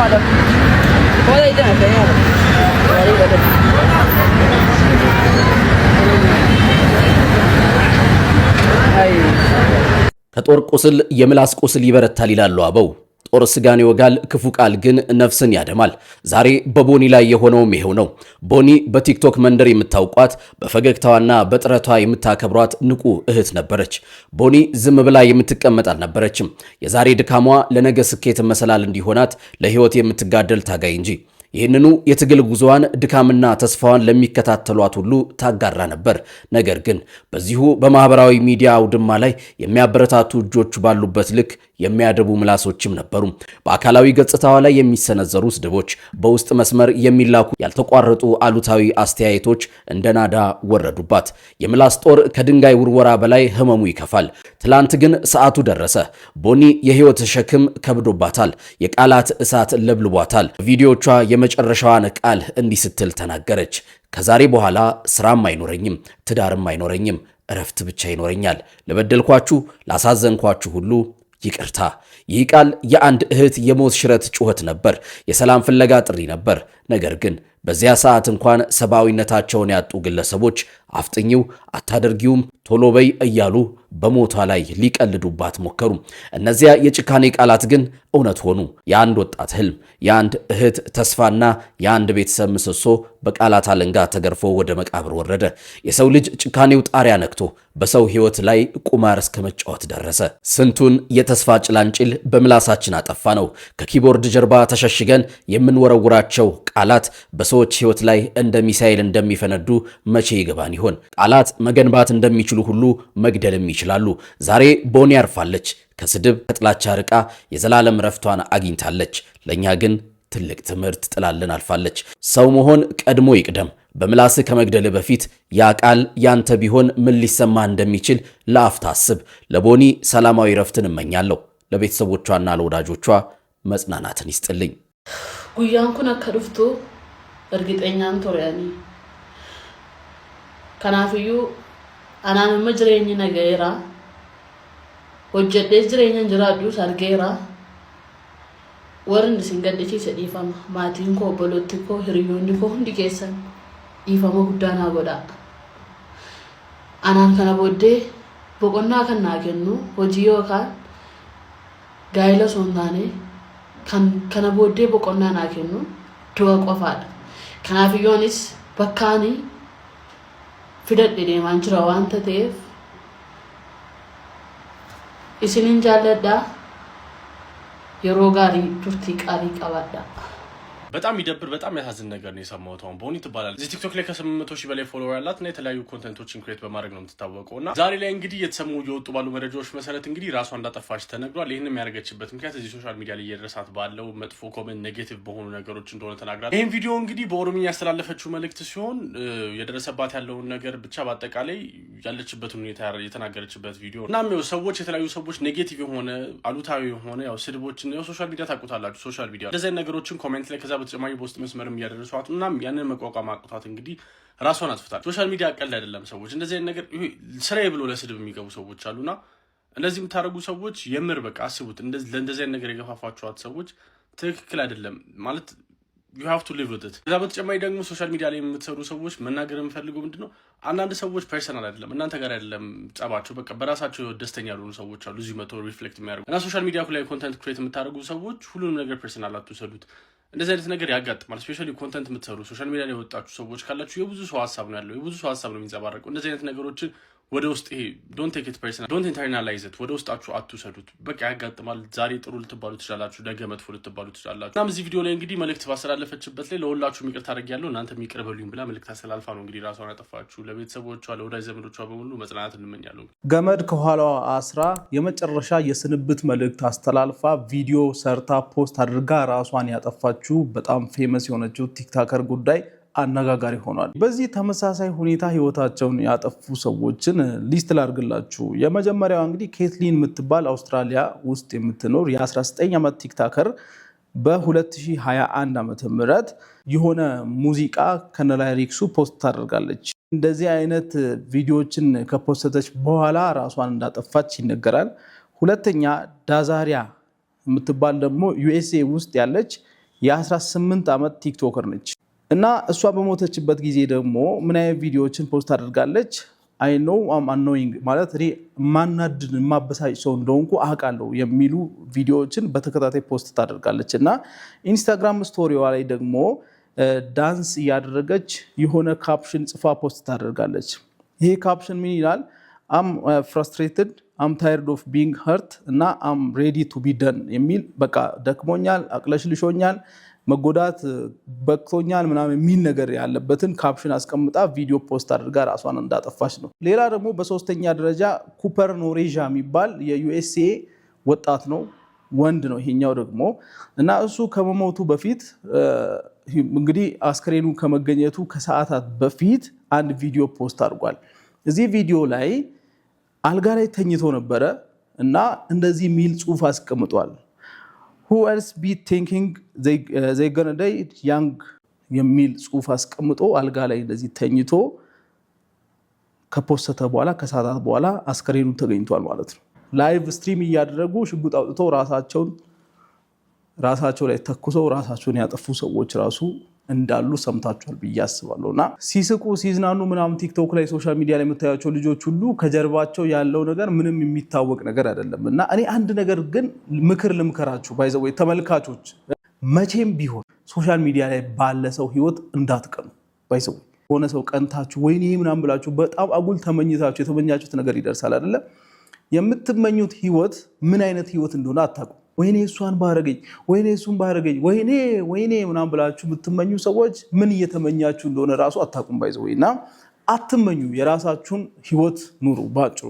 ማለት ወይ ደህና ከጦር ቁስል የምላስ ቁስል ይበረታል ይላሉ አበው። ጦር ስጋን ይወጋል፣ ክፉ ቃል ግን ነፍስን ያደማል። ዛሬ በቦኒ ላይ የሆነውም ይሄው ነው። ቦኒ በቲክቶክ መንደር የምታውቋት በፈገግታዋና በጥረቷ የምታከብሯት ንቁ እህት ነበረች። ቦኒ ዝም ብላ የምትቀመጥ አልነበረችም። የዛሬ ድካሟ ለነገ ስኬት መሰላል እንዲሆናት ለህይወት የምትጋደል ታጋይ እንጂ። ይህንኑ የትግል ጉዞዋን ድካምና ተስፋዋን ለሚከታተሏት ሁሉ ታጋራ ነበር። ነገር ግን በዚሁ በማህበራዊ ሚዲያ አውድማ ላይ የሚያበረታቱ እጆች ባሉበት ልክ የሚያደቡ ምላሶችም ነበሩ። በአካላዊ ገጽታዋ ላይ የሚሰነዘሩ ስድቦች፣ በውስጥ መስመር የሚላኩ ያልተቋረጡ አሉታዊ አስተያየቶች እንደ ናዳ ወረዱባት። የምላስ ጦር ከድንጋይ ውርወራ በላይ ህመሙ ይከፋል። ትላንት ግን ሰዓቱ ደረሰ። ቦኒ የህይወት ሸክም ከብዶባታል። የቃላት እሳት ለብልቧታል። ቪዲዮቿ የመጨረሻዋን ቃል እንዲህ ስትል ተናገረች። ከዛሬ በኋላ ስራም አይኖረኝም፣ ትዳርም አይኖረኝም፣ እረፍት ብቻ ይኖረኛል። ለበደልኳችሁ፣ ላሳዘንኳችሁ ሁሉ ይቅርታ። ይህ ቃል የአንድ እህት የሞት ሽረት ጩኸት ነበር። የሰላም ፍለጋ ጥሪ ነበር። ነገር ግን በዚያ ሰዓት እንኳን ሰብአዊነታቸውን ያጡ ግለሰቦች አፍጥኚው፣ አታደርጊውም፣ ቶሎ በይ እያሉ በሞቷ ላይ ሊቀልዱባት ሞከሩ። እነዚያ የጭካኔ ቃላት ግን እውነት ሆኑ። የአንድ ወጣት ህልም፣ የአንድ እህት ተስፋና የአንድ ቤተሰብ ምሰሶ በቃላት አለንጋ ተገርፎ ወደ መቃብር ወረደ። የሰው ልጅ ጭካኔው ጣሪያ ነክቶ በሰው ህይወት ላይ ቁማር እስከ መጫወት ደረሰ። ስንቱን የተስፋ ጭላንጭል በምላሳችን አጠፋ ነው። ከኪቦርድ ጀርባ ተሸሽገን የምንወረውራቸው ቃላት በሰዎች ህይወት ላይ እንደ ሚሳኤል እንደሚፈነዱ መቼ ይገባን ይሆን? ቃላት መገንባት እንደሚችሉ ሁሉ መግደልም ይችላሉ። ዛሬ ቦኒ ያርፋለች። ከስድብ ከጥላቻ ርቃ የዘላለም ረፍቷን አግኝታለች። ለኛ ግን ትልቅ ትምህርት ጥላልን አልፋለች። ሰው መሆን ቀድሞ ይቅደም። በምላስ ከመግደል በፊት ያ ቃል ያንተ ቢሆን ምን ሊሰማ እንደሚችል ለአፍታ አስብ። ለቦኒ ሰላማዊ ረፍትን እመኛለሁ። ለቤተሰቦቿና ለወዳጆቿ መጽናናትን ይስጥልኝ። ጉያን ኩን አከዱፍቱ እርግጠኛን ቶሪያኒ ከናፍዩ አናን መጅሬኝ ነገራ ወጀዴ ጅሬኝ ጅራዱ ሳርጌራ ወርን ሲንገድቺ ሰዲፋማ ማቲንኮ ቦሎቲኮ ህሪዮንኮ እንዲኬሰን ኢፋሞ ጉዳና ጎዳ አናን ከነ ቦዴ ቦቆና ከናገኑ ወጂዮ ካን ጋይለ ሶንታኔ ከነ ቦዴ ቦቆና ናገኑ ዱዋ ቆፋድ ከናፍዮኒስ በካኒ ፊደድ deemaan jira wanta ta'eef isinin jaalladha yeroo gaarii turtii qaalii qabaadha በጣም ይደብር በጣም ያሳዝን ነገር ነው የሰማሁት። አሁን ቦኒ ትባላለች። እዚህ ቲክቶክ ላይ ከ800 ሺህ በላይ ፎሎወር ያላት እና የተለያዩ ኮንቴንቶችን ክሬት በማድረግ ነው የምትታወቀውና ዛሬ ላይ እንግዲህ የተሰሙ እየወጡ ባሉ መረጃዎች መሰረት እንግዲህ ራሷ እንዳጠፋች ተነግሯል። ይሄንም ያደረገችበት ምክንያት እዚህ ሶሻል ሚዲያ ላይ እየደረሳት ባለው መጥፎ ኮሜንት ኔጌቲቭ በሆኑ ነገሮች እንደሆነ ተናግራለች። ይሄን ቪዲዮ እንግዲህ በኦሮምኛ ያስተላለፈችው መልእክት ሲሆን የደረሰባት ያለውን ነገር ብቻ በአጠቃላይ ያለችበትን ሁኔታ የተናገረችበት ቪዲዮ እና ሰዎች የተለያዩ ሰዎች ኔጌቲቭ የሆነ አሉታዊ የሆነ ያው ስድቦችን ነው ሶሻል ሚዲያ ታውቁታላችሁ። ሶሻል ሚዲያ እንደዚህ ነገሮችን ኮሜንት ላይ ከዛ በተጨማሪ በውስጥ መስመርም ያደረሷት እና ያንን መቋቋም አቅቷት እንግዲህ ራሷን አጥፍታል። ሶሻል ሚዲያ ቀል አይደለም። ሰዎች እንደዚህ አይነት ነገር ስራዬ ብሎ ለስድብ የሚገቡ ሰዎች አሉና እንደዚህ የምታረጉ ሰዎች የምር በቃ አስቡት። ለእንደዚህ አይነት ነገር የገፋፋችኋት ሰዎች ትክክል አይደለም ማለት you have to live with it። ከዛ በተጨማሪ ደግሞ ሶሻል ሚዲያ ላይ የምትሰሩ ሰዎች መናገር የምፈልገው ምንድነው አንዳንድ ሰዎች ፐርሰናል አይደለም እናንተ ጋር አይደለም ጸባቸው በቃ በራሳቸው ደስተኛ ያሉ ሰዎች አሉ እዚህ መቶ ሪፍሌክት የሚያደርጉ እና ሶሻል ሚዲያ ላይ ኮንቴንት ክሬት የምታደርጉ ሰዎች ሁሉንም ነገር ፐርሰናል አትውሰዱት። እንደዚህ አይነት ነገር ያጋጥማል። ስፔሻሊ ኮንቴንት የምትሰሩ ሶሻል ሚዲያ ላይ ወጣችሁ ሰዎች ካላችሁ የብዙ ሰው ሐሳብ ነው ያለው የብዙ ሰው ሐሳብ ነው የሚንጸባረቀው። እንደዚህ አይነት ነገሮችን ወደ ውስጥ ይሄ ዶንት ቴክ ኢት ፐርሰናል ዶንት ኢንተርናላይዝ ኢት ወደ ውስጣችሁ አትውሰዱት። በቃ ያጋጥማል። ዛሬ ጥሩ ልትባሉ ትችላላችሁ፣ ነገ መጥፎ ልትባሉ ትችላላችሁ። እናም እዚህ ቪዲዮ ላይ እንግዲህ መልእክት ባስተላለፈችበት ላይ ለሁላችሁም ይቅርታ አድርጌያለሁ እናንተም ይቅር በሉኝ ብላ መልእክት አስተላልፋ ነው እንግዲህ ራሷን ያጠፋችሁ። ለቤተሰቦቿ ለወዳጅ ዘመዶቿ በሙሉ መጽናናት እንመኛለሁ። ገመድ ከኋላዋ አስራ የመጨረሻ የስንብት መልእክት አስተላልፋ ቪዲዮ ሰርታ ፖስት አድርጋ ራሷን ያጠፋችሁ በጣም ፌመስ የሆነችው ቲክቶከር ጉዳይ አነጋጋሪ ሆኗል። በዚህ ተመሳሳይ ሁኔታ ህይወታቸውን ያጠፉ ሰዎችን ሊስት ላድርግላችሁ። የመጀመሪያው እንግዲህ ኬትሊን የምትባል አውስትራሊያ ውስጥ የምትኖር የ19 ዓመት ቲክቶከር በ2021 ዓመተ ምህረት የሆነ ሙዚቃ ከነላይሪክሱ ፖስት ታደርጋለች። እንደዚህ አይነት ቪዲዮዎችን ከፖስተች በኋላ ራሷን እንዳጠፋች ይነገራል። ሁለተኛ ዳዛሪያ የምትባል ደግሞ ዩኤስኤ ውስጥ ያለች የ18 ዓመት ቲክቶከር ነች እና እሷ በሞተችበት ጊዜ ደግሞ ምን አይነት ቪዲዮዎችን ፖስት አድርጋለች? አይ ኖ አም አኖይንግ ማለት እኔ ማናድን ማበሳጭ ሰው እንደሆንኩ አውቃለሁ የሚሉ ቪዲዮዎችን በተከታታይ ፖስት ታደርጋለች እና ኢንስታግራም ስቶሪዋ ላይ ደግሞ ዳንስ እያደረገች የሆነ ካፕሽን ጽፋ ፖስት ታደርጋለች። ይሄ ካፕሽን ምን ይላል? አም ፍራስትሬትድ አም ታይርድ ኦፍ ቢንግ ሀርት እና አም ሬዲ ቱ ቢ ደን የሚል በቃ ደክሞኛል፣ አቅለሽልሾኛል፣ መጎዳት በቅቶኛል ምናምን የሚል ነገር ያለበትን ካፕሽን አስቀምጣ ቪዲዮ ፖስት አድርጋ ራሷን እንዳጠፋች ነው። ሌላ ደግሞ በሶስተኛ ደረጃ ኩፐር ኖሬዣ የሚባል የዩኤስኤ ወጣት ነው፣ ወንድ ነው ይሄኛው ደግሞ እና እሱ ከመሞቱ በፊት እንግዲህ አስከሬኑ ከመገኘቱ ከሰዓታት በፊት አንድ ቪዲዮ ፖስት አድርጓል። እዚህ ቪዲዮ ላይ አልጋ ላይ ተኝቶ ነበረ እና እንደዚህ የሚል ጽሑፍ አስቀምጧል። who else be thinking they gonna die young የሚል ጽሑፍ አስቀምጦ አልጋ ላይ እንደዚህ ተኝቶ ከፖስተተ በኋላ ከሰዓታት በኋላ አስከሬኑ ተገኝቷል ማለት ነው። ላይቭ ስትሪም እያደረጉ ሽጉጥ አውጥተው ራሳቸው ላይ ተኩሰው ራሳቸውን ያጠፉ ሰዎች ራሱ እንዳሉ ሰምታችኋል ብዬ አስባለሁ። እና ሲስቁ ሲዝናኑ ምናምን ቲክቶክ ላይ ሶሻል ሚዲያ ላይ የምታያቸው ልጆች ሁሉ ከጀርባቸው ያለው ነገር ምንም የሚታወቅ ነገር አይደለም። እና እኔ አንድ ነገር ግን ምክር ልምከራችሁ ባይዘው ተመልካቾች፣ መቼም ቢሆን ሶሻል ሚዲያ ላይ ባለ ሰው ህይወት እንዳትቀኑ። ባይዘው ሆነ ሰው ቀንታችሁ ወይኔ ምናምን ብላችሁ በጣም አጉል ተመኝታችሁ የተመኛችሁት ነገር ይደርሳል አይደለ? የምትመኙት ህይወት ምን አይነት ህይወት እንደሆነ አታውቁም። ወይኔ እሷን ባረገኝ፣ ወይኔ እሱን ባረገኝ፣ ወይኔ ምናምን ብላችሁ የምትመኙ ሰዎች ምን እየተመኛችሁ እንደሆነ ራሱ አታውቁም። ባይዘው እና አትመኙ፣ የራሳችሁን ህይወት ኑሩ ባጭሩ።